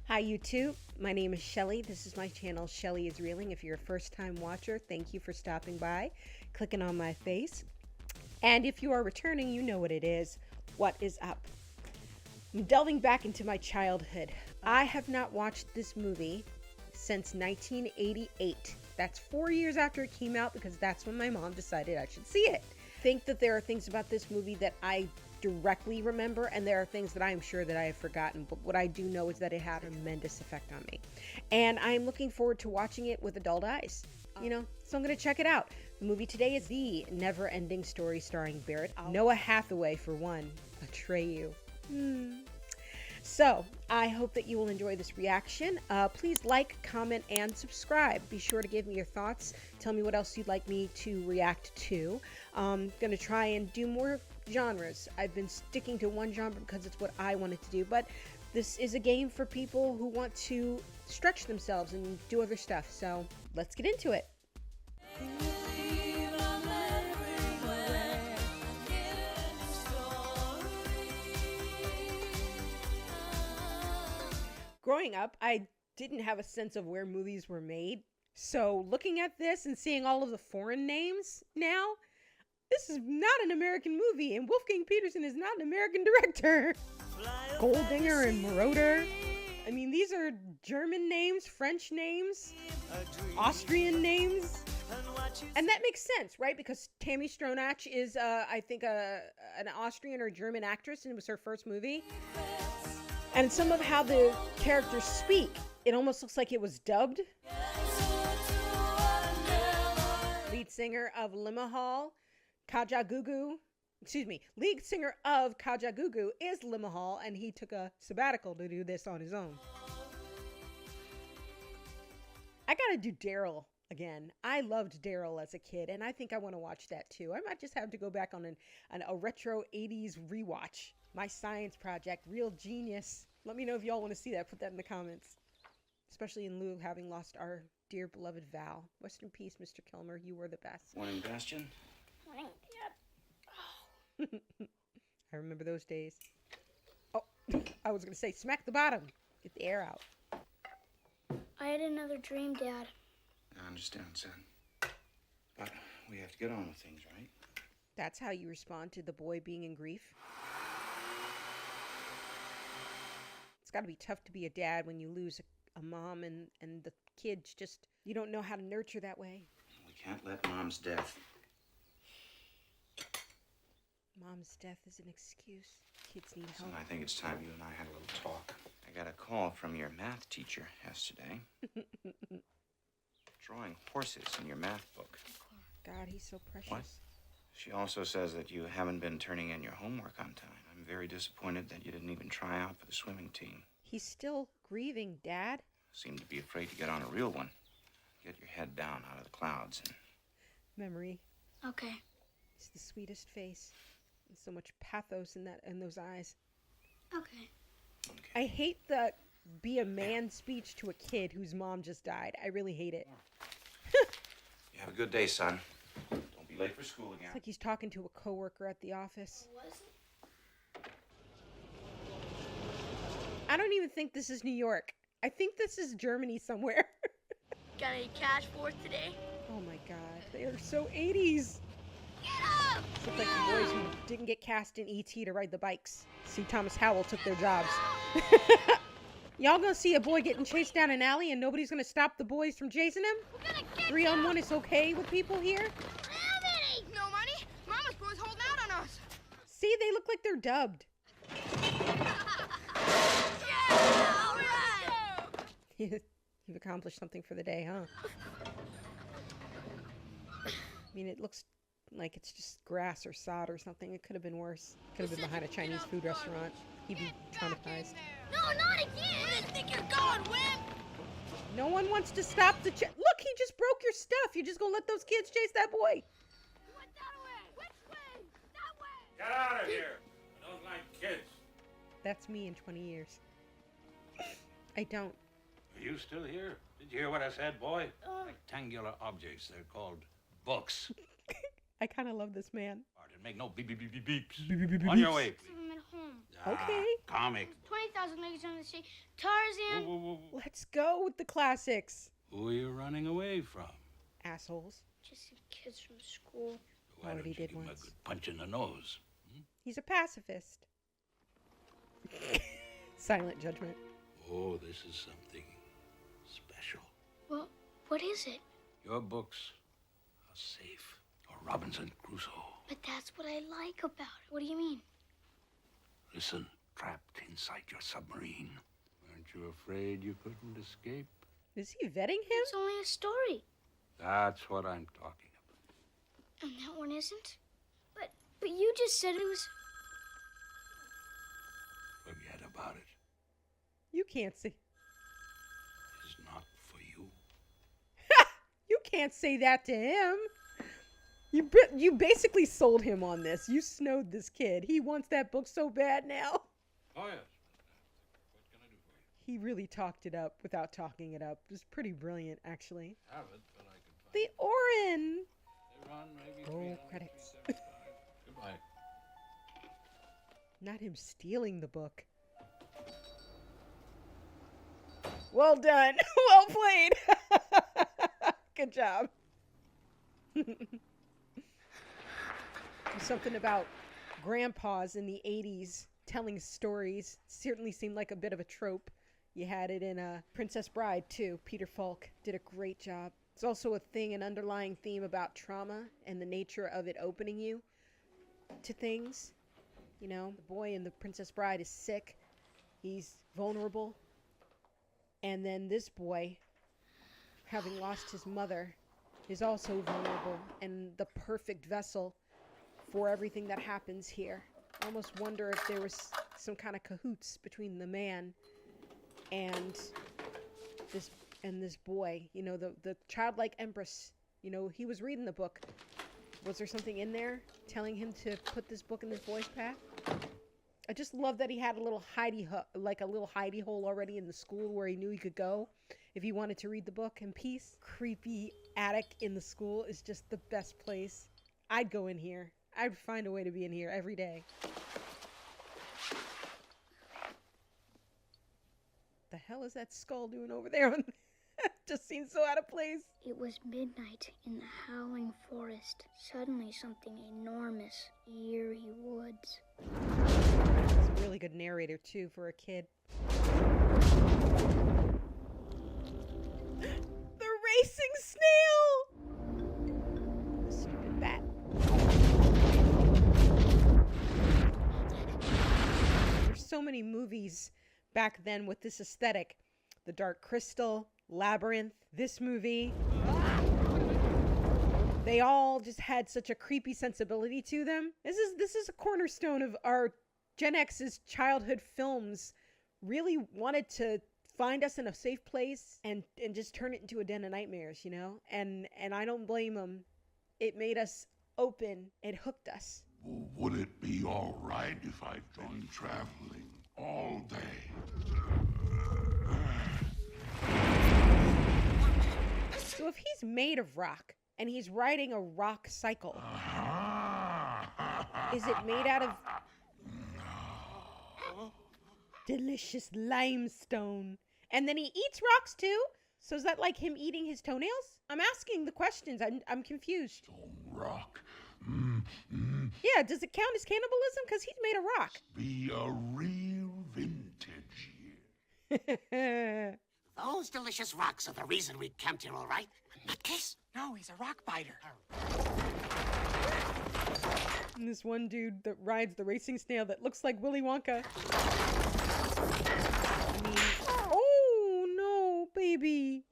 Hi YouTube, my name is Shelly. This is my channel, Shelly is Reeling. If you're a first time watcher, thank you for stopping by, clicking on my face. And if you are returning, you know what it is. What is up? I'm delving back into my childhood. I have not watched this movie since 1988. That's 4 years after it came out because that's when my mom decided I should see it. I think that there are things about this movie that I directly remember, and there are things that I am sure that I have forgotten, but what I do know is that it had a tremendous effect on me, and I'm looking forward to watching it with adult eyes, so I'm gonna check it out. The movie today is The NeverEnding Story, starring Barrett, Noah Hathaway for one, Atreyu. So I hope that you will enjoy this reaction. Please like, comment, and subscribe. Be sure to give me your thoughts. Tell me what else you'd like me to react to. I'm going to try and do more genres. I've been sticking to one genre because it's what I wanted to do, but this is a game for people who want to stretch themselves and do other stuff. So let's get into it. Growing up, I didn't have a sense of where movies were made. So looking at this and seeing all of the foreign names now, this is not an American movie, and Wolfgang Petersen is not an American director. Goldinger and Marauder. I mean, these are German names, French names, Austrian names. And that makes sense, right? Because Tammy Stronach is, I think, an Austrian or German actress, and it was her first movie. And some of how the characters speak, it almost looks like it was dubbed. Lead singer of Limahal, Kajagoogoo, lead singer of Kajagoogoo is Limahal, and he took a sabbatical to do this on his own. I gotta do Daryl again. I loved Daryl as a kid, and I think I want to watch that too. I might just have to go back on a retro 80s rewatch. My science project, real genius. Let me know if y'all want to see that. Put that in the comments. Especially in lieu of having lost our dear beloved Val. Rest in peace, Mr. Kilmer. You were the best. Morning, Bastian. Morning, Dad. Oh. I remember those days. Oh, I was going to say, smack the bottom. Get the air out. I had another dream, Dad. I understand, son. But we have to get on with things, right? That's how you respond to the boy being in grief? It's got to be tough to be a dad when you lose a mom and the kids just, you don't know how to nurture that way. We can't let Mom's death. Mom's death is an excuse. Kids need help. Son, I think it's time you and I had a little talk. I got a call from your math teacher yesterday. Drawing horses in your math book. God, he's so precious. What? She also says that you haven't been turning in your homework on time. I'm very disappointed that you didn't even try out for the swimming team. He's still grieving, Dad. Seem to be afraid to get on a real one. Get your head down out of the clouds and... Memory. Okay. It's the sweetest face. There's so much pathos in those eyes. Okay. I hate the be a man speech to a kid whose mom just died. I really hate it. You have a good day, son. Don't be late for school again. It's like he's talking to a coworker at the office. I don't even think this is New York. I think this is Germany somewhere. Got any cash for us today? Oh my God, they are so 80s. Get up! Look like the boys who didn't get cast in E.T. to ride the bikes. See, Thomas Howell took their jobs. Y'all gonna see a boy getting chased down an alley and nobody's gonna stop the boys from chasing him? 3-on-1 is okay with people here? No money? Mama's boys holding out on us. See, they look like they're dubbed. You've accomplished something for the day, huh? I mean, it looks like it's just grass or sod or something. It could have been worse. Could have been behind a Chinese food restaurant. He'd be traumatized. No, not again! Where do you think you're going, Wimp? No one wants to stop the Look, he just broke your stuff. You're just gonna let those kids chase that boy. He went that way. Which way? That way. Get out of here! I don't like kids. That's me in 20 years. I don't. Are you still here? Did you hear what I said, boy? Rectangular objects. They're called books. I kind of love this man. Make no beep beep beep beep beeps. On your way, please. home. Okay. Comic. 20,000 Leagues Under the Sea, Tarzan. Whoa, whoa, whoa. Let's go with the classics. Who are you running away from? Assholes. Just some kids from school. Why Already don't you did give him once. a good punch in the nose? He's a pacifist. Silent judgment. Oh, this is something special. Well, what is it? Your books are safe. Or Robinson Crusoe. But that's what I like about it. What do you mean? Listen, trapped inside your submarine. Aren't you afraid you couldn't escape? Is he vetting him? It's only a story. That's what I'm talking about. And that one isn't? But you just said it was... Forget about it. You can't say. It's not for you. You can't say that to him. You basically sold him on this. You snowed this kid. He wants that book so bad now. Oh, yes. What can I do for you? He really talked it up without talking it up. It was pretty brilliant, actually. Have it, but I can find The it. Orin. They run maybe Roll 300, credits. 375. Goodbye. Not him stealing the book. Well done. Well played. Good job. Something about grandpas in the 80s telling stories certainly seemed like a bit of a trope. You had it in Princess Bride, too. Peter Falk did a great job. It's also a thing, an underlying theme about trauma and the nature of it opening you to things. You know, the boy in the Princess Bride is sick. He's vulnerable. And then this boy, having lost his mother, is also vulnerable and the perfect vessel for everything that happens here. I almost wonder if there was some kind of cahoots between the man and this boy. You know, the Childlike Empress. You know, he was reading the book. Was there something in there telling him to put this book in this boy's path? I just love that he had a little hidey hole already in the school where he knew he could go if he wanted to read the book in peace. Creepy attic in the school is just the best place. I'd go in here. I'd find a way to be in here every day. The hell is that skull doing over there? Just seems so out of place. It was midnight in the howling forest. Suddenly something enormous, eerie woods. He's a really good narrator, too, for a kid. The racing snail! Stupid bat. There's so many movies back then with this aesthetic. The Dark Crystal, Labyrinth, this movie. They all just had such a creepy sensibility to them. This is a cornerstone of our Gen X's childhood films. Really wanted to find us in a safe place and just turn it into a den of nightmares, you know? And I don't blame them. It made us open. It hooked us. Would it be all right if I'd been traveling all day? So if he's made of rock and he's riding a rock cycle, is it made out of delicious limestone? And then he eats rocks too? So is that like him eating his toenails? I'm asking the questions. I'm confused. Some rock. Yeah, does it count as cannibalism? Because he's made of rock. Be a real vintage year. Those delicious rocks are the reason we camped here, all right? A nutcase? No, he's a rock biter. And this one dude that rides the racing snail that looks like Willy Wonka. I mean, oh no, baby.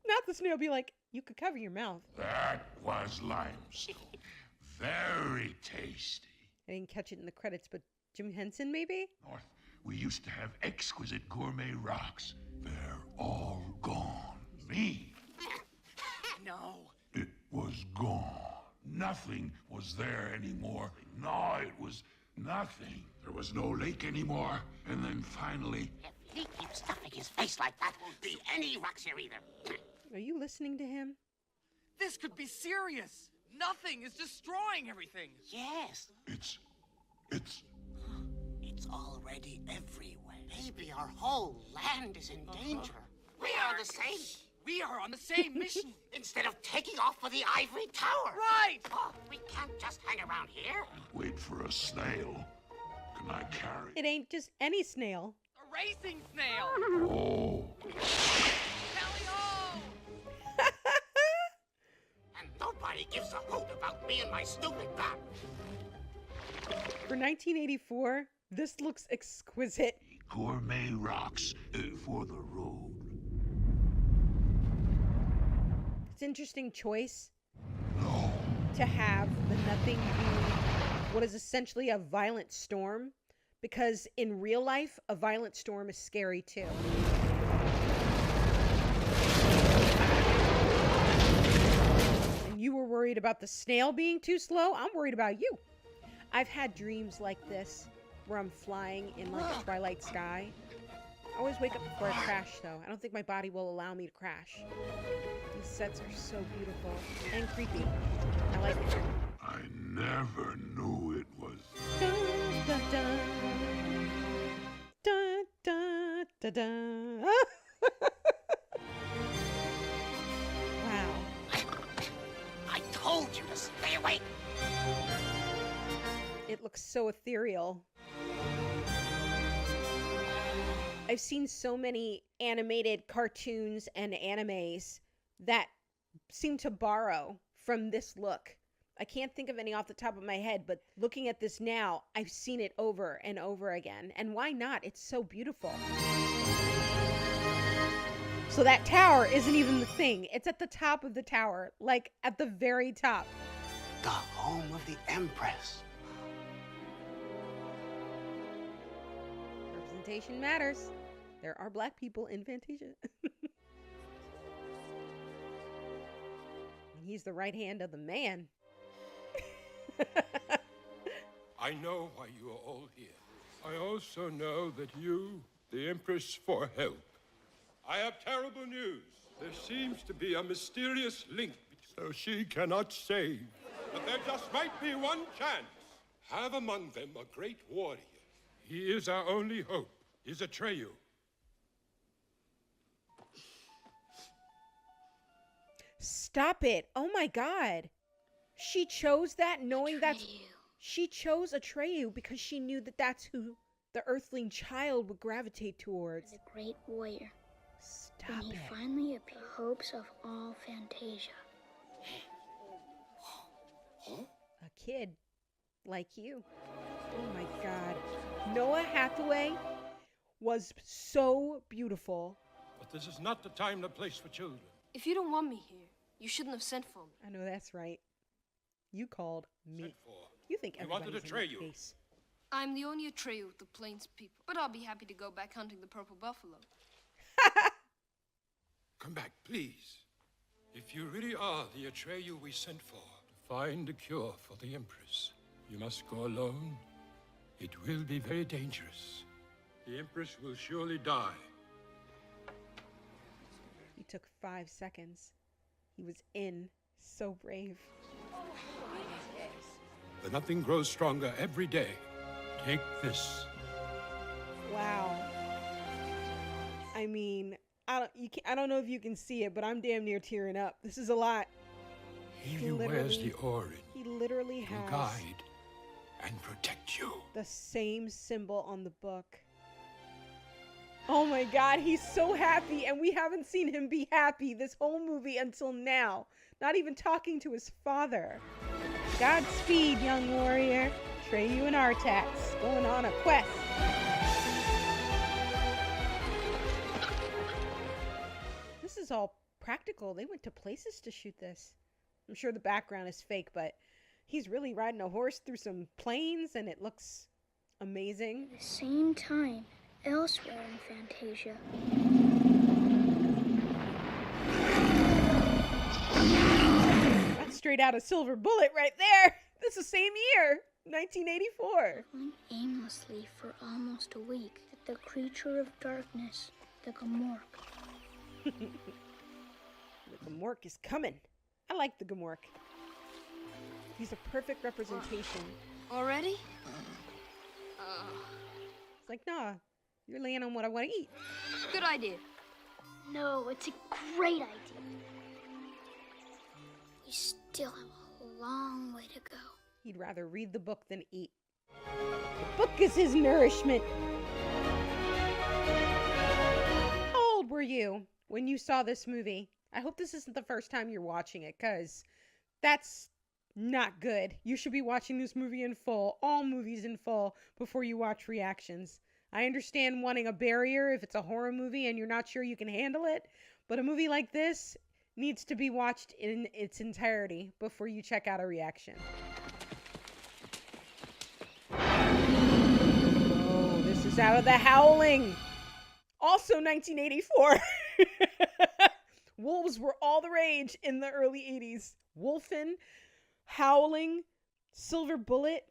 Not the snail be like, you could cover your mouth. That was limestone. Very tasty. I didn't catch it in the credits, but Jim Henson maybe? North, we used to have exquisite gourmet rocks. They're all gone. Me? No. It was gone. Nothing was there anymore. No, it was nothing. There was no lake anymore. And then finally... If he keeps stuffing his face like that, won't be any rocks here either. Are you listening to him? This could be serious. Nothing is destroying everything. Yes, It's it's already everywhere. Maybe our whole land is in danger. We are the same. We are on the same mission. Instead of taking off for the ivory tower. Right. Oh, we can't just hang around here. wait for a snail. Can I carry? It ain't just any snail. A racing snail. Oh, Tally-ho! And nobody gives a hoot about me and my stupid bat. For 1984, this looks exquisite. gourmet rocks for the road. It's an interesting choice No. to have the nothing be what is essentially a violent storm, because in real life, a violent storm is scary too. And you were worried about the snail being too slow? I'm worried about you. I've had dreams like this where I'm flying in like a twilight sky. I always wake up before I crash though. I don't think my body will allow me to crash. These sets are so beautiful and creepy. I like it. I never knew it was. Dun, dun, dun. Dun, dun, dun, dun. Wow. I told you to stay away. It looks so ethereal. I've seen so many animated cartoons and animes that seem to borrow from this look. I can't think of any off the top of my head, but looking at this now, I've seen it over and over again. And why not? It's so beautiful. So that tower isn't even the thing. It's at the top of the tower, like at the very top. The home of the Empress. Representation matters. There are black people in Fantasia. He's the right hand of the man. I know why you are all here. I also know that you, the Empress, for help. I have terrible news. There seems to be a mysterious link, so she cannot save. But there just might be one chance. Have among them a great warrior. He is our only hope. Is Atreyu. Stop it. Oh my god. She chose that knowing that she chose Atreyu because she knew that that's who the earthling child would gravitate towards. The great warrior. Stop When he it. finally appeared, the hopes of all Fantasia. A kid like you. Oh my god. Noah Hathaway was so beautiful. But this is not the time or place for children. If you don't want me here, you shouldn't have sent for me. I know that's right. You called me. Sent for. You think We wanted everybody's to in betray your you. face. I'm the only Atreyu of the Plains people, but I'll be happy to go back hunting the purple buffalo. Come back, please. If you really are the Atreyu we sent for, to find a cure for the Empress, you must go alone. It will be very dangerous. The Empress will surely die. He took 5 seconds. He was in. So brave. The nothing grows stronger every day. Take this. Wow. I mean, I don't know if you can see it, but I'm damn near tearing up. This is a lot. He wears the orange. He literally To has guide and protect you. the same symbol on the book. Oh my god, he's so happy, and we haven't seen him be happy this whole movie until now. Not even talking to his father. Godspeed, young warrior. Atreyu and Artax going on a quest. This is all practical. They went to places to shoot this. I'm sure the background is fake, but he's really riding a horse through some plains, and it looks amazing. At the same time, elsewhere in Fantasia, That's straight out of Silver Bullet right there. This is the same year, 1984. traveling aimlessly for almost a week, that the creature of darkness, the Gamork, The Gamork is coming. I like the Gamork. He's a perfect representation. Already? It's like, nah, you're laying on what I want to eat. Good idea. No, it's a great idea. We still have a long way to go. He'd rather read the book than eat. The book is his nourishment. How old were you when you saw this movie? I hope this isn't the first time you're watching it, because that's not good. You should be watching this movie in full, all movies in full, before you watch reactions. I understand wanting a barrier if it's a horror movie and you're not sure you can handle it, but a movie like this needs to be watched in its entirety before you check out a reaction. Oh, this is out of The Howling. Also 1984. Wolves were all the rage in the early 80s. Wolfen, Howling, Silver Bullet,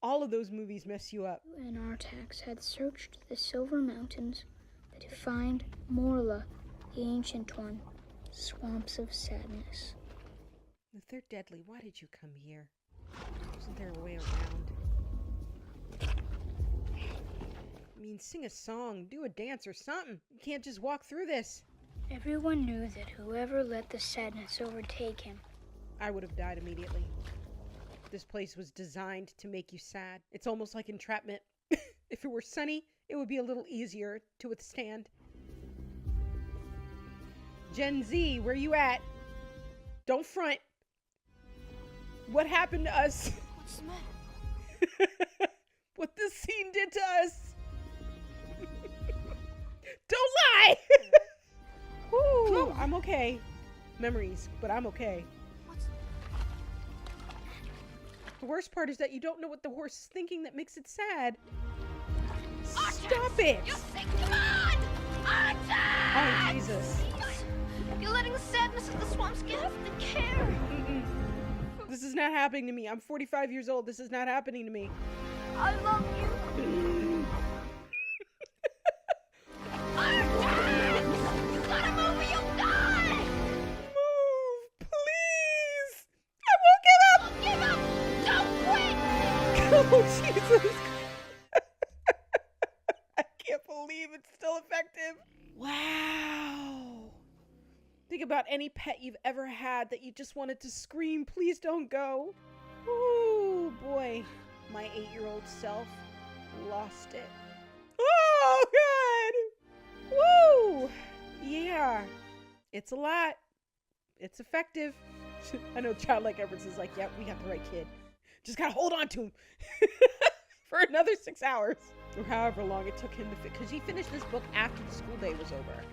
all of those movies mess you up. And Artax had searched the Silver Mountains to find Morla, the Ancient One, swamps of sadness. If they're deadly, why did you come here? Wasn't there a way around? I mean, sing a song, do a dance or something. You can't just walk through this. Everyone knew that whoever let the sadness overtake him. I would have died immediately. This place was designed to make you sad. It's almost like entrapment. If it were sunny, it would be a little easier to withstand. Gen Z, where you at? Don't front. What happened to us? What's the matter? What this scene did to us. Don't lie! Woo, I'm okay. Memories, but I'm okay. The worst part is that you don't know what the horse is thinking that makes it sad. Stop it! You sick god! Oh, Jesus. You're letting the sadness of the swamps get off the care. This is not happening to me. I'm 45 years old. This is not happening to me. I love you. Artax! You gotta move or you'll die! Move, please! I won't give up! Don't give up! Don't quit! Oh, Jesus. I can't believe it's still effective. Wow. Think about any pet you've ever had that you just wanted to scream, please don't go. Oh, boy. My 8-year-old self lost it. Oh, God. Woo. Yeah. It's a lot. It's effective. I know Childlike Empress is like, yep, we got the right kid. Just gotta hold on to him for another 6 hours. Or however long it took him to fit. Because he finished this book after the school day was over.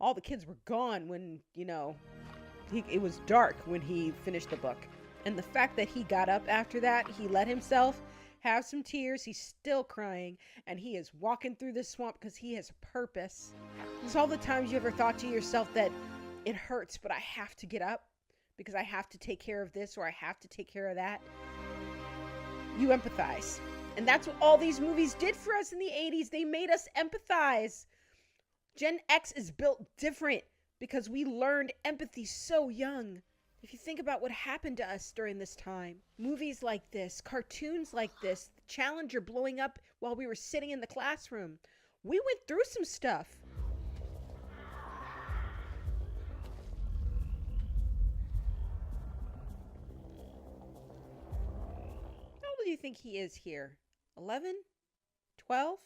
All the kids were gone when, it was dark when he finished the book. And the fact that he got up after that, he let himself have some tears. He's still crying. And he is walking through this swamp because he has a purpose. It's all the times you ever thought to yourself that it hurts, but I have to get up because I have to take care of this or I have to take care of that. You empathize. And that's what all these movies did for us in the 80s. They made us empathize. Gen X is built different because we learned empathy so young. If you think about what happened to us during this time, movies like this, cartoons like this, Challenger blowing up while we were sitting in the classroom, we went through some stuff. How old do you think he is here? 11? 12?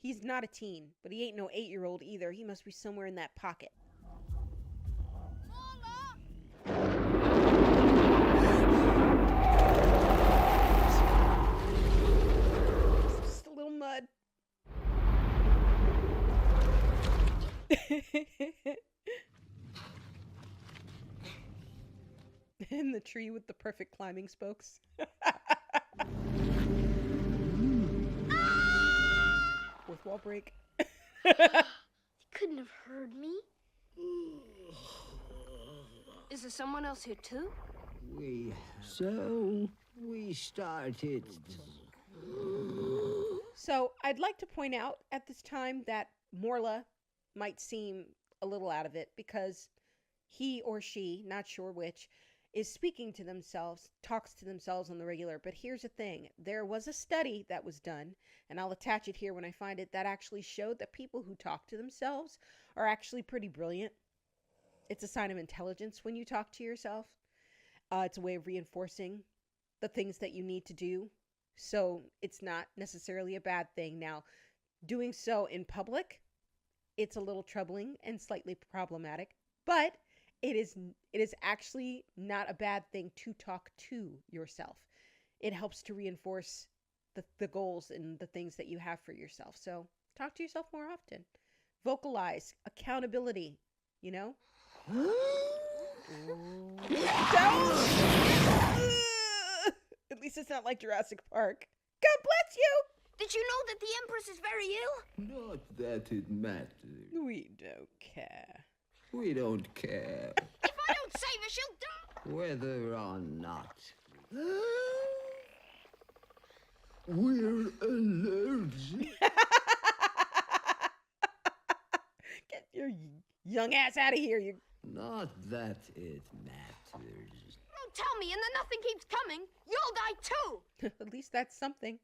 He's not a teen, but he ain't no 8-year-old either. He must be somewhere in that pocket. Just a little mud. In the tree with the perfect climbing spokes. Fourth wall break. They couldn't have heard me. Is there someone else here too? We started. So I'd like to point out at this time that Morla might seem a little out of it because he or she, not sure which, is speaking to themselves, talks to themselves on the regular. But here's the thing. There was a study that was done, and I'll attach it here when I find it, that actually showed that people who talk to themselves are actually pretty brilliant. It's a sign of intelligence when you talk to yourself. It's a way of reinforcing the things that you need to do. So it's not necessarily a bad thing. Now, doing so in public, it's a little troubling and slightly problematic, but it is actually not a bad thing to talk to yourself. It helps to reinforce the goals and the things that you have for yourself. So talk to yourself more often. Vocalize. Accountability, you know? At least it's not like Jurassic Park. God bless you! Did you know that the Empress is very ill? Not that it matters. We don't care. We don't care. If I don't save her, she'll die! Whether or not. We're allergic. Get your young ass out of here. You. Not that it matters. Don't tell me, and then nothing keeps coming. You'll die too! At least that's something.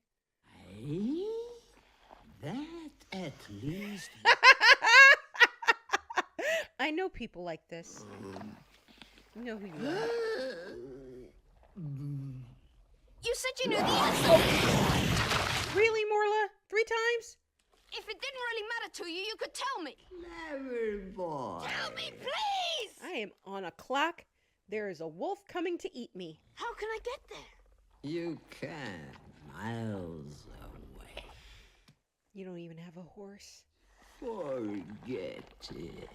That at least. I know people like this. You know who you are. You said you knew the answer! Really, Morla? 3 times? If it didn't really matter to you, you could tell me. Never, boy. Tell me, please! I am on a clock. There is a wolf coming to eat me. How can I get there? You can, miles away. You don't even have a horse. Forget it.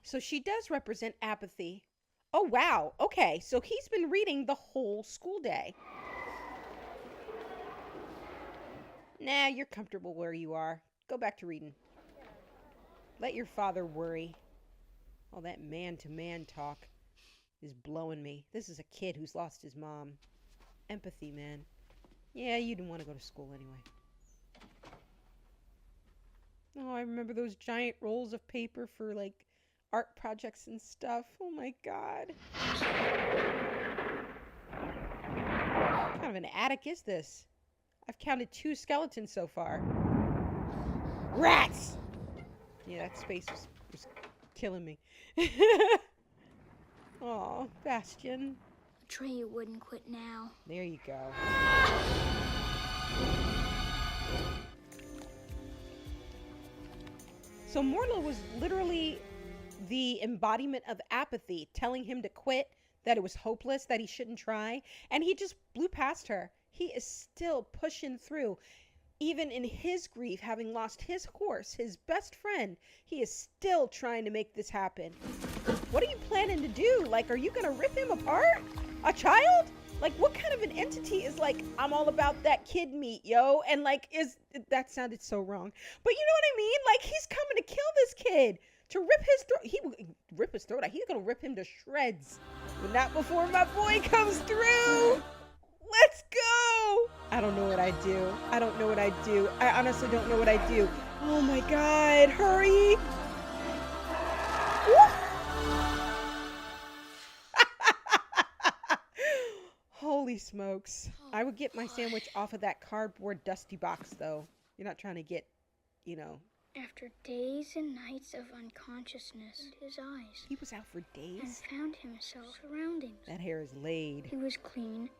So she does represent apathy. Oh, wow. Okay, so he's been reading the whole school day. Nah, you're comfortable where you are. Go back to reading. Let your father worry. All that man-to-man talk is blowing me. This is a kid who's lost his mom. Empathy, man. Yeah, you didn't want to go to school anyway. Oh, I remember those giant rolls of paper for, like, art projects and stuff. Oh, my God. What kind of an attic is this? I've counted 2 skeletons so far. Rats! Yeah, that space was killing me. Oh, Bastian. Atreyu wouldn't quit now. There you go. So Morla was literally the embodiment of apathy, telling him to quit, that it was hopeless, that he shouldn't try, and he just blew past her. He is still pushing through. Even in his grief, having lost his horse, his best friend, he is still trying to make this happen. What are you planning to do? Like, are you going to rip him apart? A child? Like, what kind of an entity is like, I'm all about that kid meat, yo? And like, that sounded so wrong. But you know what I mean? Like, he's coming to kill this kid. To rip his throat. He will rip his throat out. He's going to rip him to shreds. But not before my boy comes through. Let's go. I don't know what I do. I don't know what I do. I honestly don't know what I do. Oh my God. Hurry. Holy smokes. I would get my sandwich off of that cardboard dusty box, though. You're not trying to get, you know. After days and nights of unconsciousness, his eyes. He was out for days? And found himself surroundings. That hair is laid. He was clean.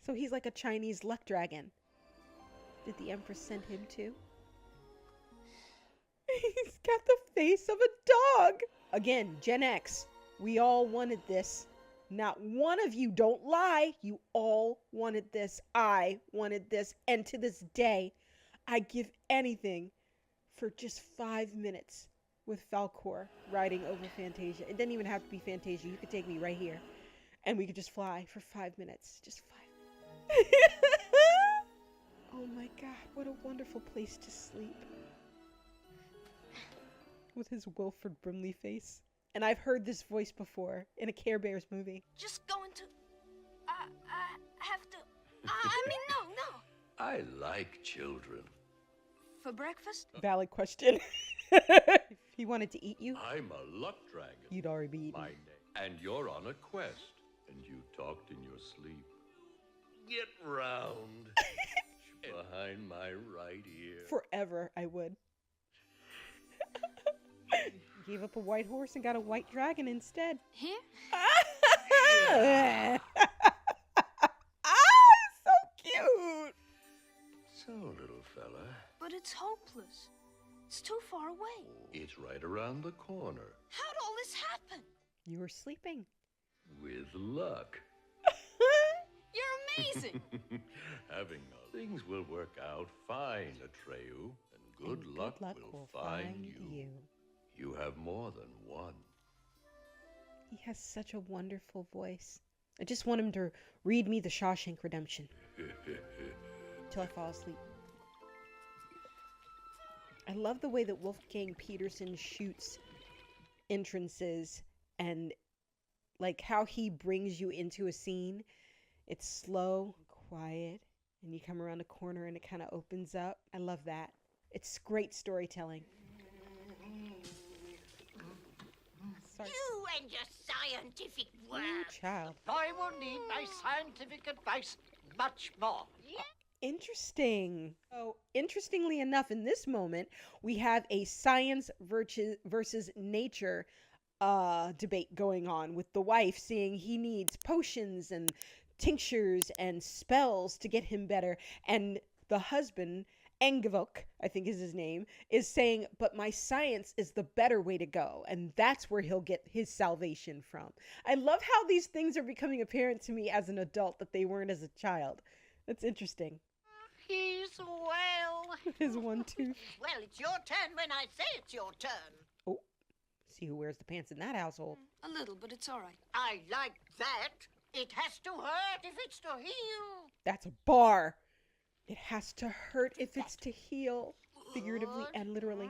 So he's like a Chinese luckdragon. Did the Empress send him too? He's got the face of a dog. Again, Gen X. We all wanted this. Not one of you, don't lie. You all wanted this. I wanted this. And to this day, I'd give anything for just 5 minutes with Falkor riding over Fantasia. It didn't even have to be Fantasia. You could take me right here. And we could just fly for 5 minutes. Just 5 minutes. Oh my God, what a wonderful place to sleep. With his Wilford Brimley face. And I've heard this voice before in a Care Bears movie. Just going to... I have to... I mean, no. I like children. for breakfast? Valid question. If he wanted to eat you, I'm a luck dragon. you'd already be eaten. My name. And you're on a quest. And you talked in your sleep. Get round. Behind my right ear. Forever, I would. Gave up a white horse and got a white dragon instead. Here? Ah, so cute. So, little fella, But it's hopeless. It's too far away. it's right around the corner. How'd all this happen? You were sleeping. With luck. You're amazing. Having no things will work out fine, Atreyu. And good And luck will find you. You have more than one. He has such a wonderful voice. I just want him to read me the Shawshank Redemption till I fall asleep. I love the way that Wolfgang Peterson shoots entrances and like how he brings you into a scene. It's slow, quiet, and you come around a corner and it kind of opens up. I love that. It's great storytelling. Sorry. You and your scientific work. Oh, child. I will need my scientific advice much more. Interesting. So, interestingly enough, in this moment, we have a science versus nature debate going on with the wife saying he needs potions and tinctures and spells to get him better. And the husband, Engevok, I think is his name, is saying, but my science is the better way to go. And that's where he'll get his salvation from. I love how these things are becoming apparent to me as an adult that they weren't as a child. That's interesting. He's well. His one tooth. Well, it's your turn when I say it's your turn. Oh, see who wears the pants in that household. A little, but it's all right. I like that. It has to hurt if it's to heal. That's a bar. It has to hurt if it's to heal, figuratively and literally.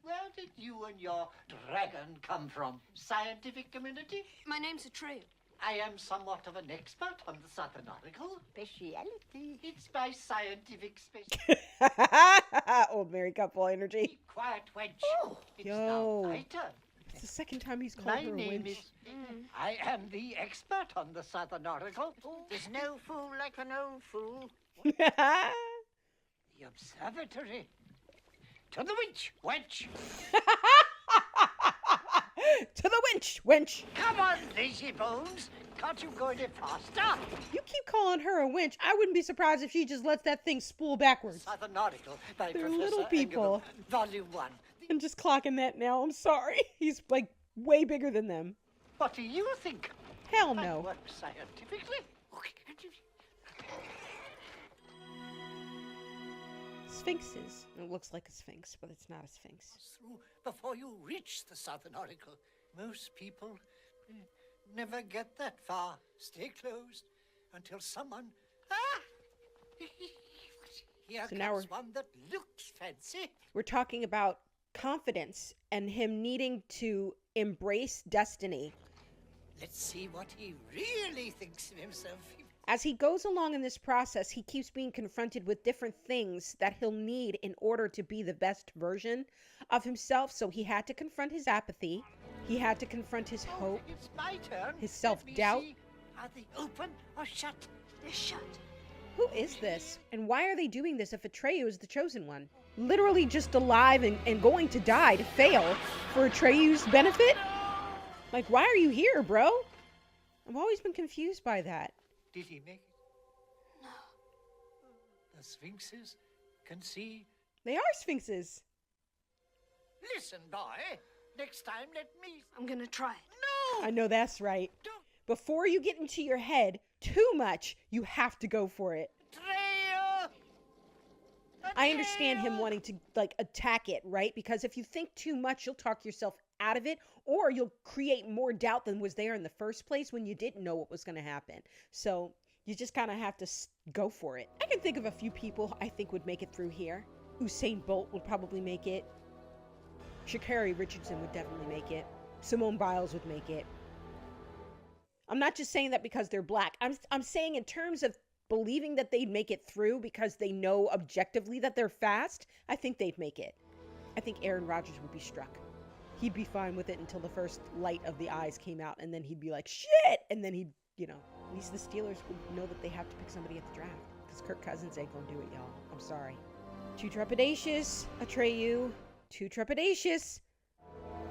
Where did you and your dragon come from? Scientific community? My name's Atreyu. I am somewhat of an expert on the Southern Oracle. Speciality. It's my scientific specialty. Old married couple energy. Quiet wench. It's Yo. now my turn. It's the second time he's called My her a name wench. is... I am the expert on the Southern Oracle. There's no fool like an old fool. The observatory. To the winch, wench. To the winch, wench. Come on, lazy bones. Can't you go any faster? You keep calling her a winch. I wouldn't be surprised if she just lets that thing spool backwards. Southern Oracle by They're Professor little people. Engevok, Volume 1. I'm just clocking that now. I'm sorry. He's like way bigger than them. What do you think? Hell I no. work scientifically. Sphinxes. It looks like a sphinx, but it's not a sphinx. Through before you reach the Southern Oracle. Most people never get that far. Stay closed until someone... Ah! Here So now comes one that looks fancy. We're talking about confidence and him needing to embrace destiny. Let's see what he really thinks of himself. As he goes along in this process, he keeps being confronted with different things that he'll need in order to be the best version of himself. So he had to confront his apathy. He had to confront his hope, It's my turn. his self-doubt. Let me see. Are they open or shut? They're shut. Who is this? And why are they doing this if Atreyu is the chosen one? Literally just alive and going to die to fail for Atreyu's benefit? Like, why are you here, bro? I've always been confused by that. Did he make it? No. The sphinxes can see. They are sphinxes. Listen, boy. Next time, let me. I'm gonna try it. No! I know that's right. Don't. Before you get into your head too much, you have to go for it. Atreyu! I understand him wanting to, like, attack it, right? Because if you think too much, you'll talk yourself out of it, or you'll create more doubt than was there in the first place when you didn't know what was going to happen. So you just kind of have to go for it. I can think of a few people I think would make it through here. Usain Bolt would probably make it. Sha'Carri Richardson would definitely make it. Simone Biles would make it. I'm not just saying that because they're black. I'm saying in terms of believing that they'd make it through because they know objectively that they're fast, I think they'd make it. I think Aaron Rodgers would be struck. He'd be fine with it until the first light of the eyes came out, and then he'd be like, shit! And then he'd, at least the Steelers would know that they have to pick somebody at the draft. Because Kirk Cousins ain't gonna do it, y'all. I'm sorry. Too trepidatious, Atreyu. Too trepidatious.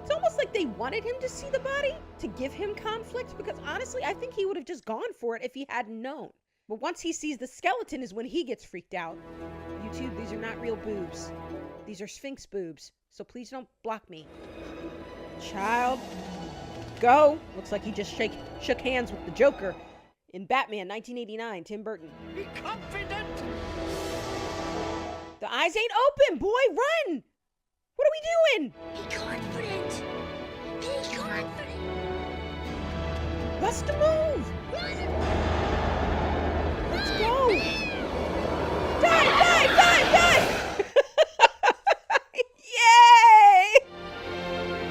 It's almost like they wanted him to see the body to give him conflict, because honestly, I think he would have just gone for it if he hadn't known. But once he sees the skeleton is when he gets freaked out. YouTube, these are not real boobs. These are Sphinx boobs. So please don't block me. Child, go. Looks like he just shook hands with the Joker in Batman 1989, Tim Burton. Be confident. The eyes ain't open, boy. Run. What are we doing? Be confident. Be confident. What's the move? Run. Let's go. Die. Yay!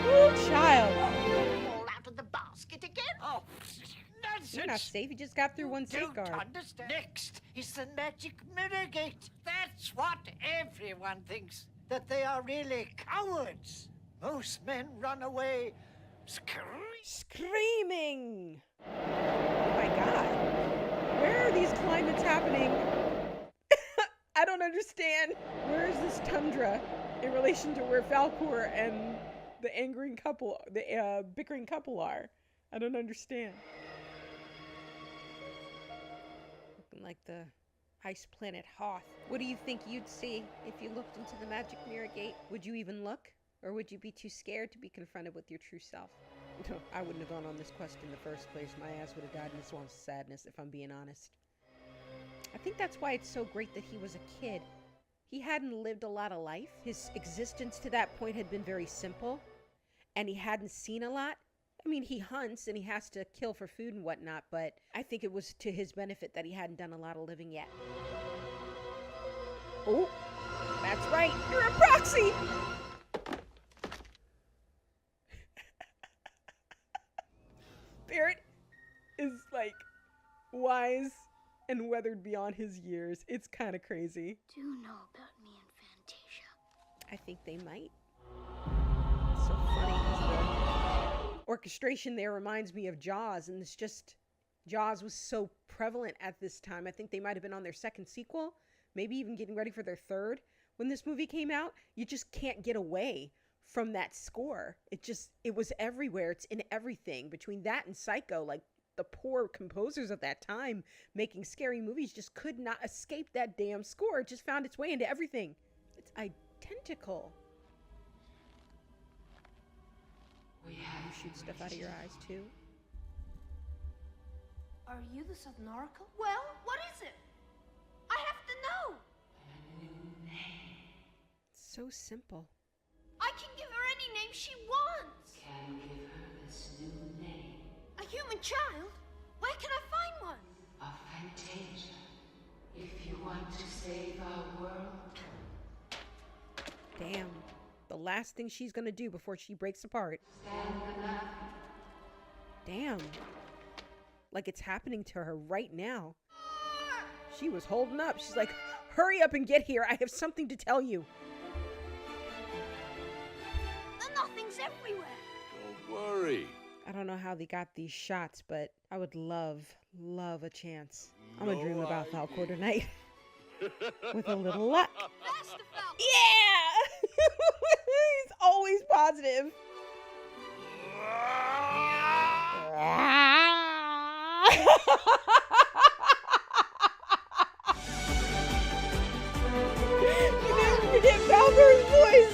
Oh, child. Fall out of the basket again. Oh, nonsense. You're not safe. You just got through one safeguard. Don't understand. Next is the magic mirror gate. That's what everyone thinks. That they are really cowards. Most men run away screaming. Oh my God. Where are these climates happening? I don't understand. Where is this tundra in relation to where Falkor and the bickering couple are? I don't understand. Looking like the ice planet Hoth. What do you think you'd see if you looked into the magic mirror gate? Would you even look? Or would you be too scared to be confronted with your true self? No, I wouldn't have gone on this quest in the first place. My ass would have died in the swamps of sadness, if I'm being honest. I think that's why it's so great that he was a kid. He hadn't lived a lot of life. His existence to that point had been very simple, and he hadn't seen a lot. I mean, he hunts and he has to kill for food and whatnot, but I think it was to his benefit that he hadn't done a lot of living yet. Oh, that's right. You're a proxy. Barrett is like wise and weathered beyond his years. It's kind of crazy. Do you know about me and Fantasia? I think they might. It's so funny because the orchestration there reminds me of Jaws, and it's just, Jaws was so prevalent at this time. I think they might have been on their second sequel, maybe even getting ready for their third. When this movie came out, you just can't get away from that score. It was everywhere. It's in everything. Between that and Psycho, like, the poor composers of that time making scary movies just could not escape that damn score. It just found its way into everything. It's identical. You shoot stuff out of your eyes too. Are you the Southern Oracle? Well, what is it? I have to know. It's so simple. I can give her any name she wants. Can give her this new name. A human child? Where can I find one? A Fantasia. If you want to save our world. Damn. The last thing she's gonna do before she breaks apart. Stand for nothing. Damn. Like it's happening to her right now. She was holding up. She's like, hurry up and get here. I have something to tell you. The nothing's everywhere. Don't worry. I don't know how they got these shots, but I would love a chance. I'm gonna dream about Falkor tonight. With a little luck. Yeah! He's always positive. You never forget Falkor's voice.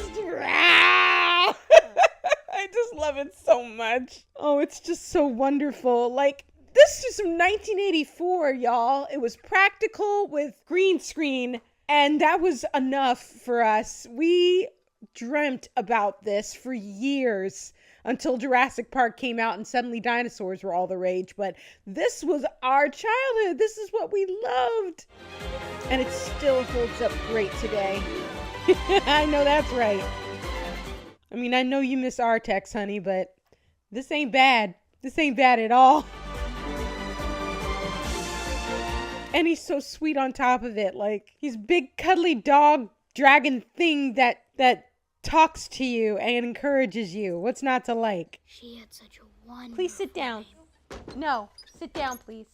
I just love it so much. Oh, it's just so wonderful. Like, this is from 1984, y'all. It was practical with green screen, and that was enough for us. We dreamt about this for years until Jurassic Park came out and suddenly dinosaurs were all the rage. But this was our childhood. This is what we loved. And it still holds up great today. I know that's right. I mean, I know you miss Artex, honey, but this ain't bad. This ain't bad at all. And he's so sweet on top of it. Like, he's big, cuddly dog dragon thing that talks to you and encourages you. What's not to like? She had such a wonderful Please sit down. No, sit down, please.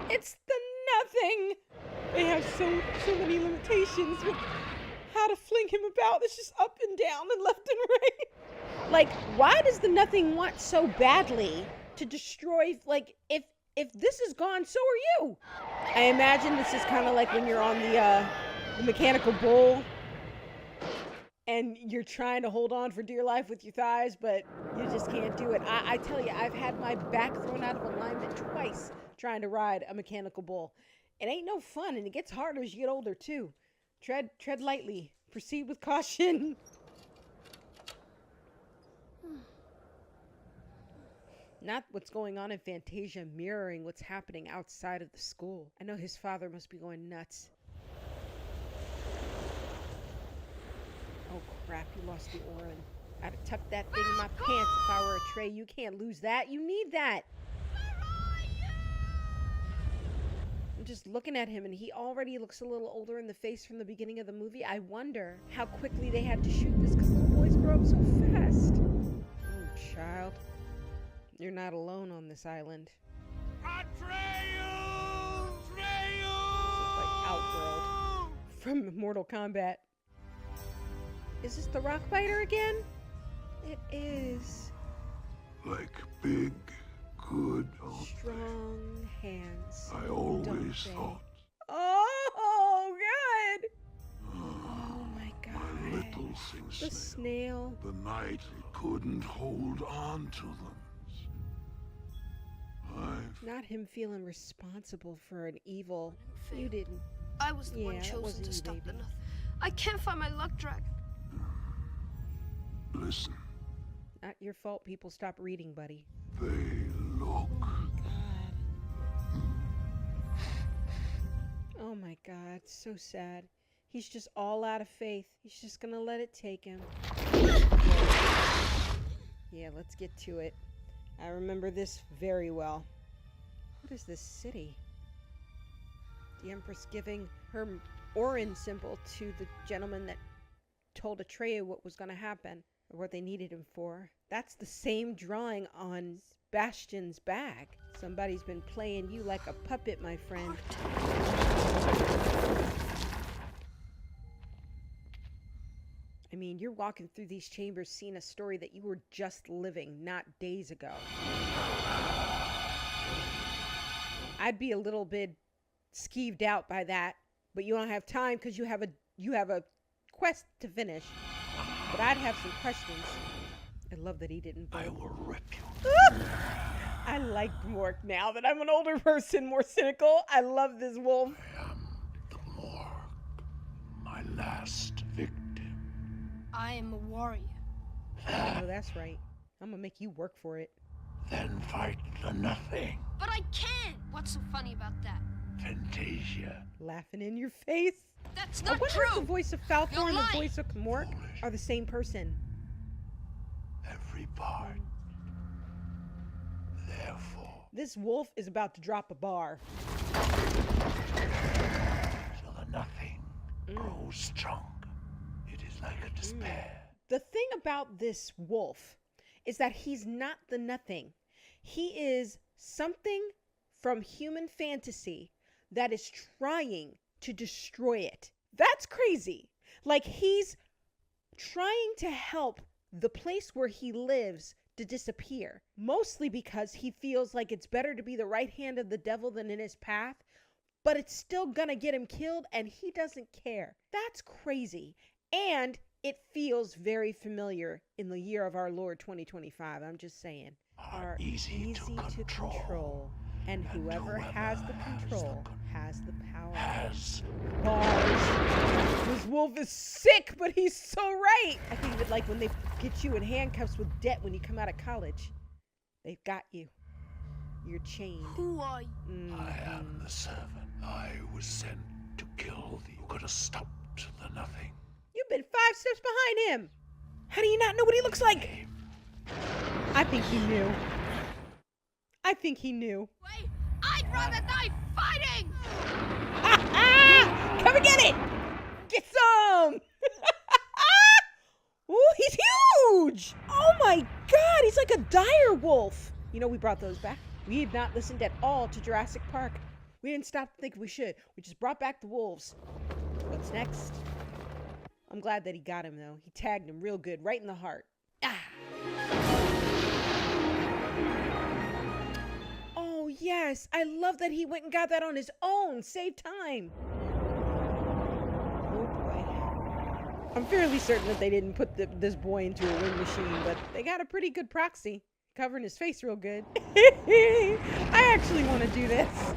It's the nothing. They have so many limitations with how to fling him about. It's just up and down and left and right. Like, why does the nothing want so badly to destroy? Like, if this is gone, so are you. I imagine this is kind of like when you're on the mechanical bull and you're trying to hold on for dear life with your thighs, but you just can't do it. I tell you, I've had my back thrown out of alignment twice trying to ride a mechanical bull. It ain't no fun, and it gets harder as you get older too. Tread lightly. Proceed with caution. Not what's going on in Fantasia mirroring what's happening outside of the school. I know his father must be going nuts. Oh crap, you lost the Orin. I'd have tucked that thing in my pants if I were Atreyu. You can't lose that. You need that. I'm just looking at him and he already looks a little older in the face from the beginning of the movie. I wonder how quickly they had to shoot this because little boys grow up so fast. Oh, child. You're not alone on this island. Atreyu! Atreyu! Like Outworld from Mortal Kombat. Is this the rock biter again? It is. Like big, good, strong hands. I always thought. Oh, God! Oh, my God. My little The snail. The night couldn't hold on to them. Not him feeling responsible for an evil. You didn't. I was the one chosen to stop the nothing. I can't find my luck dragon. Listen. Not your fault people stop reading, buddy. They look. Oh my God, so sad. He's just all out of faith. He's just gonna let it take him. Yeah, let's get to it. I remember this very well. What is this city? The Empress giving her Orin symbol to the gentleman that told Atreyu what was going to happen, or what they needed him for. That's the same drawing on Bastian's bag. Somebody's been playing you like a puppet, my friend. I mean, you're walking through these chambers seeing a story that you were just living not days ago. I'd be a little bit skeeved out by that, but you don't have time because you have a quest to finish. But I'd have some questions. I love that he didn't bite. I will rip you. I like Mork now that I'm an older person, more cynical. I love this wolf. I am the Mork, my last victim. I am a warrior. Oh, that's right. I'm gonna make you work for it. Then fight the nothing. But I can't. What's so funny about that? Fantasia. Laughing in your face. That's not I wonder true. if the voice of Falkor You're and the lying. voice of Mork are the same person. Every part. Therefore. This wolf is about to drop a bar. So the nothing grows strong. It is like a despair. The thing about this wolf is that he's not the nothing. He is something from human fantasy that is trying to destroy it. That's crazy. Like, he's trying to help the place where he lives to disappear. Mostly because he feels like it's better to be the right hand of the devil than in his path. But it's still gonna get him killed and he doesn't care. That's crazy. And it feels very familiar in the year of our Lord 2025. I'm just saying. Are easy to control. And whoever has the control has the power. Bars. This wolf is sick, but he's so right. I think of it like when they get you in handcuffs with debt when you come out of college. They've got you. You're chained. Who are you? I am the servant. I was sent to kill thee. You gotta stop to the nothing. You've been 5 steps behind him. How do you not know what he looks like? I think you knew. I I think he knew. I'd rather die fighting! Come and get it! Get some! Ooh, he's huge! Oh my god, he's like a dire wolf. You know, we brought those back. We have not listened at all to Jurassic Park. We didn't stop to think we should. We just brought back the wolves. What's next? I'm glad that he got him, though. He tagged him real good, right in the heart. Ah! Oh, yes. I love that he went and got that on his own. Save time. Oh, boy. I'm fairly certain that they didn't put this boy into a wind machine, but they got a pretty good proxy. Covering his face real good. I actually want to do this.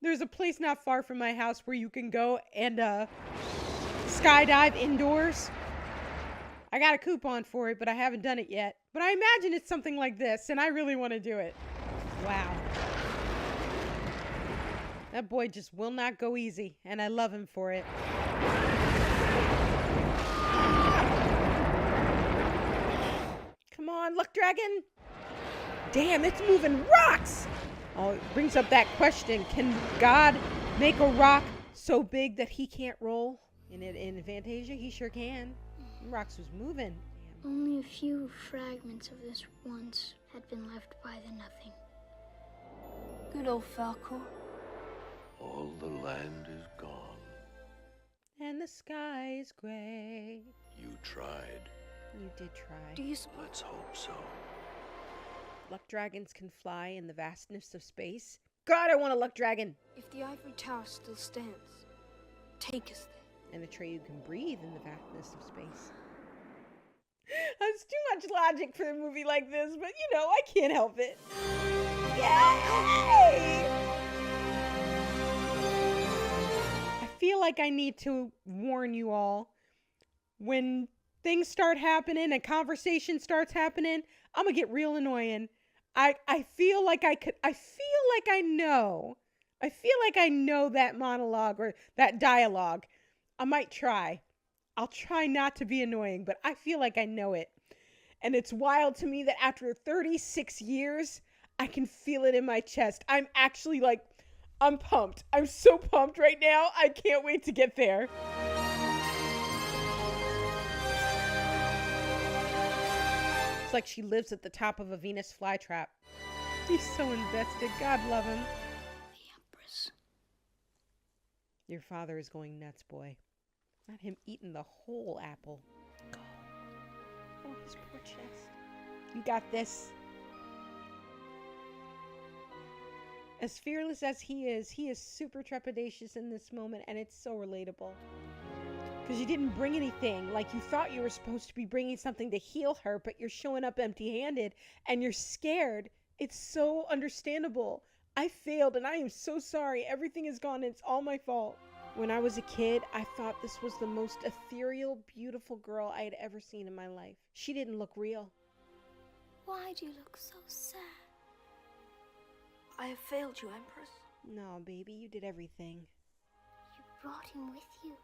There's a place not far from my house where you can go and skydive indoors. I got a coupon for it, but I haven't done it yet. But I imagine it's something like this, and I really want to do it. Wow. That boy just will not go easy, and I love him for it. Come on, luck dragon. Damn, it's moving rocks! Oh, it brings up that question. Can God make a rock so big that he can't roll? In Fantasia, he sure can. Rocks was moving. Damn. Only a few fragments of this once had been left by the nothing. Good old Falkor. All the land is gone. And the sky is gray. You tried. You did try. Do you Let's hope so. Luck dragons can fly in the vastness of space. God, I want a luck dragon. If the ivory tower still stands, take us there. And Atreyu can breathe in the vastness of space. That's too much logic for a movie like this, but you know, I can't help it. Yay! I feel like I need to warn you all. When things start happening and conversation starts happening, I'm gonna get real annoying. I feel like I know that monologue or that dialogue. I might try. I'll try not to be annoying, but I feel like I know it. And it's wild to me that after 36 years, I can feel it in my chest. I'm actually like, I'm pumped. I'm so pumped right now. I can't wait to get there. It's like she lives at the top of a Venus flytrap. He's so invested. God love him. The Empress. Your father is going nuts, boy. Not him eating the whole apple. Go. Oh, his poor chest. You got this. As fearless as he is super trepidatious in this moment, and it's so relatable. Because you didn't bring anything. Like, you thought you were supposed to be bringing something to heal her, but you're showing up empty-handed, and you're scared. It's so understandable. I failed, and I am so sorry. Everything is gone, and it's all my fault. When I was a kid, I thought this was the most ethereal, beautiful girl I had ever seen in my life. She didn't look real. Why do you look so sad? I have failed you, Empress. No, baby, you did everything. You brought him with you.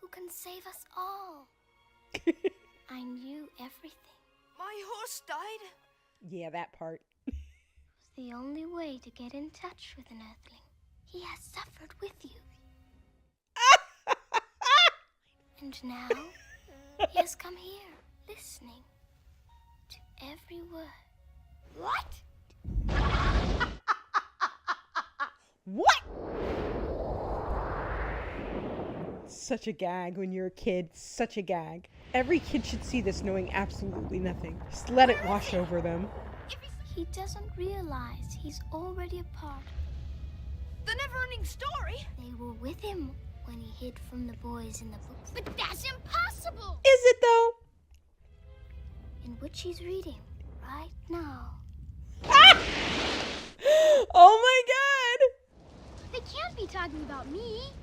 Who can save us all? I knew everything. My horse died. Yeah, that part. It was the only way to get in touch with an earthling. He has suffered with you. And now, he has come here, listening to every word. What? What? Such a gag when you're a kid. Such a gag. Every kid should see this knowing absolutely nothing. Just let it wash over them. He doesn't realize he's already a part. The NeverEnding Story? They were with him when he hid from the boys in the books. But that's impossible! Is it though? In which he's reading right now. Ah! Oh my god! They can't be talking about me.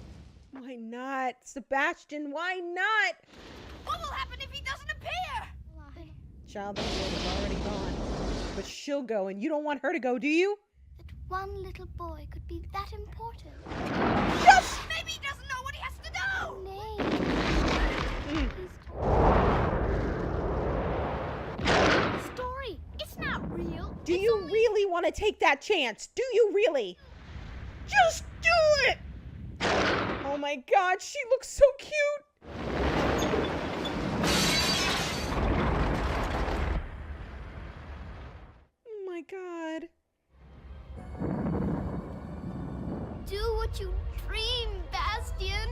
Why not? Sebastian, why not? What will happen if he doesn't appear? Childlike Empress is already gone. But she'll go, and you don't want her to go, do you? That one little boy could be that important. Yes! Maybe he doesn't know what he has to do! Story, it's not real. Do you really want want to take that chance? Do you really? Just do it! Oh my God, she looks so cute. Oh my God. Do what you dream, Bastian.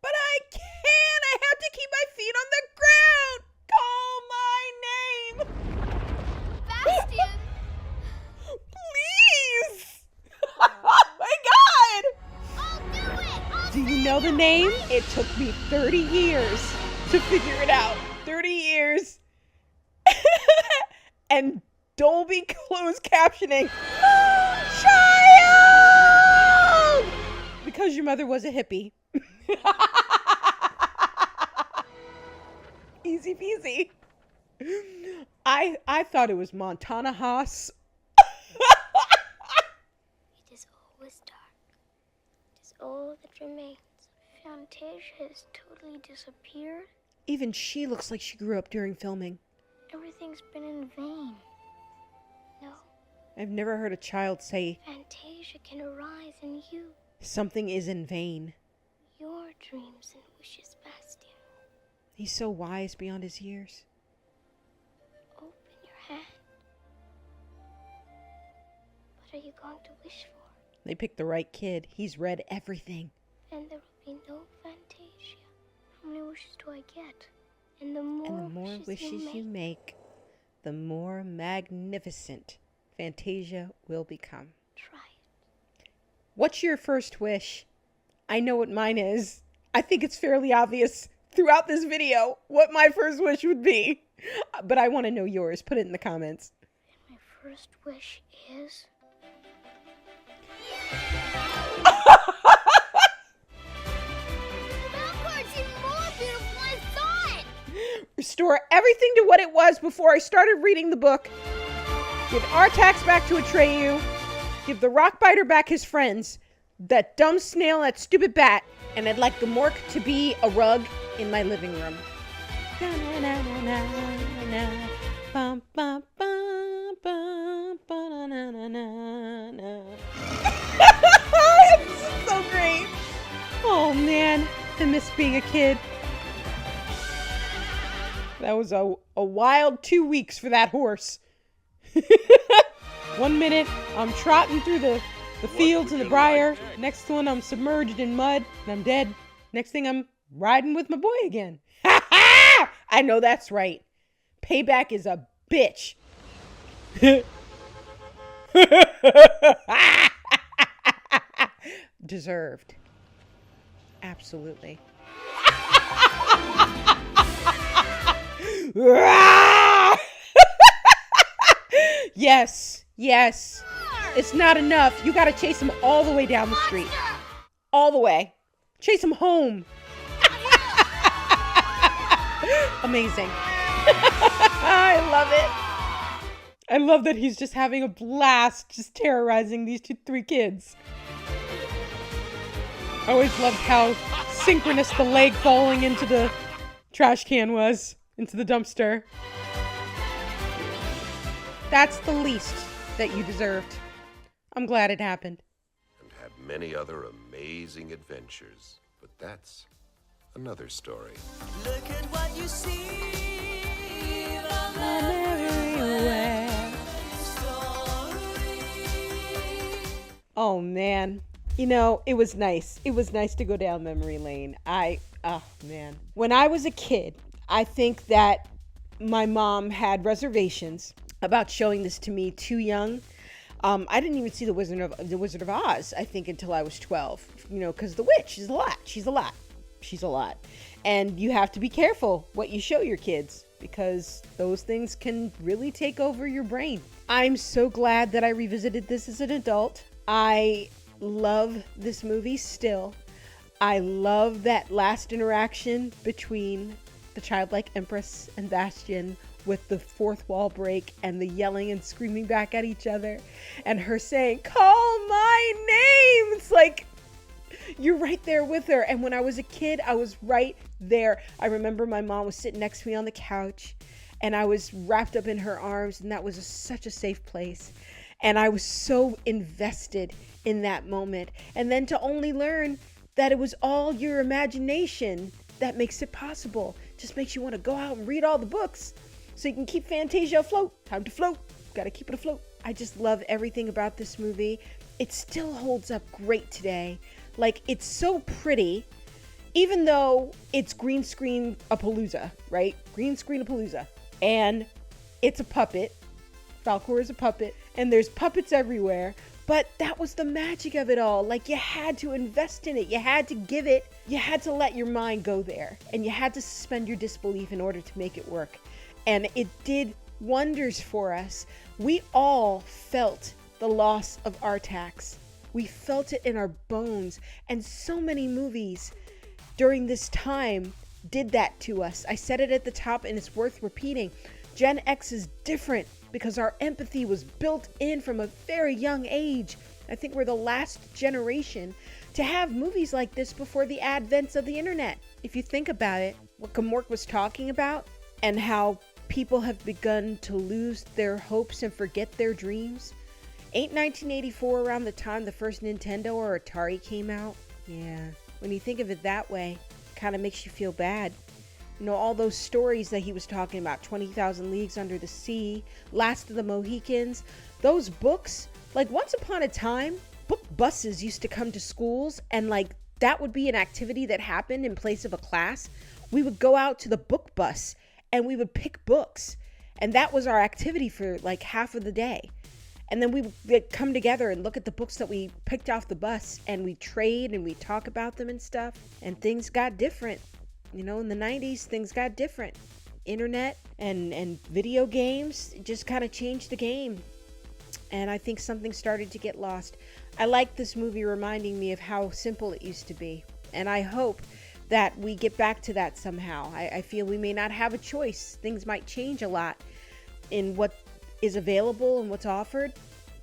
But I can't. I have to keep my feet on the ground. Call my name. Bastian. Please. Oh my God. I'll do it. Do you know the name? It took me 30 years to figure it out. 30 years. And Dolby closed captioning. Child! Because your mother was a hippie. Easy peasy. I thought it was Montana Haas. It is always dark. It is all that remains. Fantasia has totally disappeared. Even she looks like she grew up during filming. Everything's been in vain. No, I've never heard a child say Fantasia can arise in you. something is in vain. Your dreams and wishes, Bastian. He's so wise beyond his years. Open your hand. What are you going to wish for? They picked the right kid. He's read everything. And there will be no Fantasia. How many wishes do I get? And the more, wishes you make, the more magnificent Fantasia will become. Try it. What's your first wish? I know what mine is. I think it's fairly obvious throughout this video what my first wish would be. But I want to know yours. Put it in the comments. And my first wish is... Falkor's even more beautiful than I thought. Restore everything to what it was before I started reading the book. Give Artax back to Atreyu. Give the Rockbiter back his friends. That dumb snail, that stupid bat. And I'd like the Mork to be a rug in my living room. It's so great. Oh man, I miss being a kid. That was a wild 2 weeks for that horse. 1 minute, I'm trotting through the fields in the briar. Next one, I'm submerged in mud and I'm dead. Next thing, I'm riding with my boy again. Ha ha! I know that's right. Payback is a bitch. Deserved. Absolutely. Yes, yes. It's not enough. You gotta chase him all the way down the street. All the way. Chase him home. Amazing. I love it. I love that he's just having a blast, just terrorizing these 3 kids. I always loved how synchronous the leg falling into the trash can was, into the dumpster. That's the least that you deserved. I'm glad it happened. And had many other amazing adventures. But that's another story. Look at what you see. I'm everywhere. Oh man. You know, it was nice. It was nice to go down memory lane. Oh man. When I was a kid, I think that my mom had reservations about showing this to me too young. I didn't even see the Wizard of Oz, I think, until I was 12. You know, because the witch is a lot. She's a lot. And you have to be careful what you show your kids, because those things can really take over your brain. I'm so glad that I revisited this as an adult. I love this movie still. I love that last interaction between the Childlike Empress and Bastian, with the fourth wall break and the yelling and screaming back at each other, and her saying, "Call my name!" It's like, you're right there with her. And when I was a kid, I was right there. I remember my mom was sitting next to me on the couch, and I was wrapped up in her arms, and that was such a safe place. And I was so invested in that moment. And then to only learn that it was all your imagination that makes it possible. Just makes you want to go out and read all the books so you can keep Fantasia afloat. Time to float. Gotta keep it afloat. I just love everything about this movie. It still holds up great today. Like, it's so pretty, even though it's green screen a palooza, right? Green screen a palooza. And it's a puppet. Falkor is a puppet. And there's puppets everywhere. But that was the magic of it all. Like, you had to invest in it. You had to give it. You had to let your mind go there. And you had to suspend your disbelief in order to make it work. And it did wonders for us. We all felt the loss of Artax. We felt it in our bones. And so many movies during this time did that to us. I said it at the top, and it's worth repeating. Gen X is different because our empathy was built in from a very young age. I think we're the last generation to have movies like this before the advent of the internet. If you think about it, what Gamork was talking about and how people have begun to lose their hopes and forget their dreams. Ain't 1984 around the time the first Nintendo or Atari came out? Yeah, when you think of it that way, it kind of makes you feel bad. You know, all those stories that he was talking about, 20,000 Leagues Under the Sea, Last of the Mohicans, those books, like once upon a time, book buses used to come to schools, and like that would be an activity that happened in place of a class. We would go out to the book bus and we would pick books, and that was our activity for like half of the day. And then we would come together and look at the books that we picked off the bus, and we trade and we talk about them and stuff, and things got different. You know, in the 90s, things got different. Internet and video games just kind of changed the game. And I think something started to get lost. I like this movie reminding me of how simple it used to be. And I hope that we get back to that somehow. I feel we may not have a choice. Things might change a lot in what is available and what's offered.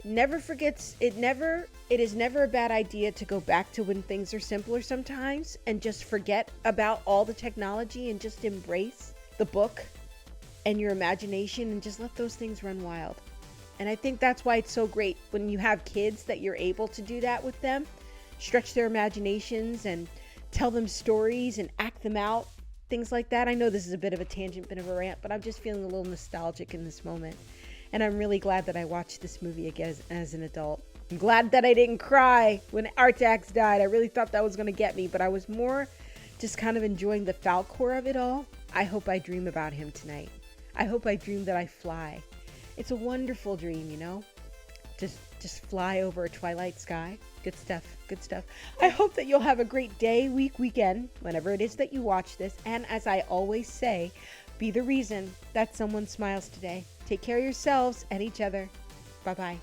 It is never a bad idea to go back to when things are simpler sometimes and just forget about all the technology and just embrace the book and your imagination and just let those things run wild. And I think that's why it's so great when you have kids that you're able to do that with them, stretch their imaginations and tell them stories and act them out, things like that. I know this is a bit of a tangent, bit of a rant, but I'm just feeling a little nostalgic in this moment. And I'm really glad that I watched this movie again as an adult. I'm glad that I didn't cry when Artax died. I really thought that was going to get me, but I was more just kind of enjoying the Falkor of it all. I hope I dream about him tonight. I hope I dream that I fly. It's a wonderful dream, you know? Just fly over a twilight sky. Good stuff, good stuff. I hope that you'll have a great day, week, weekend, whenever it is that you watch this. And as I always say, be the reason that someone smiles today. Take care of yourselves and each other. Bye-bye.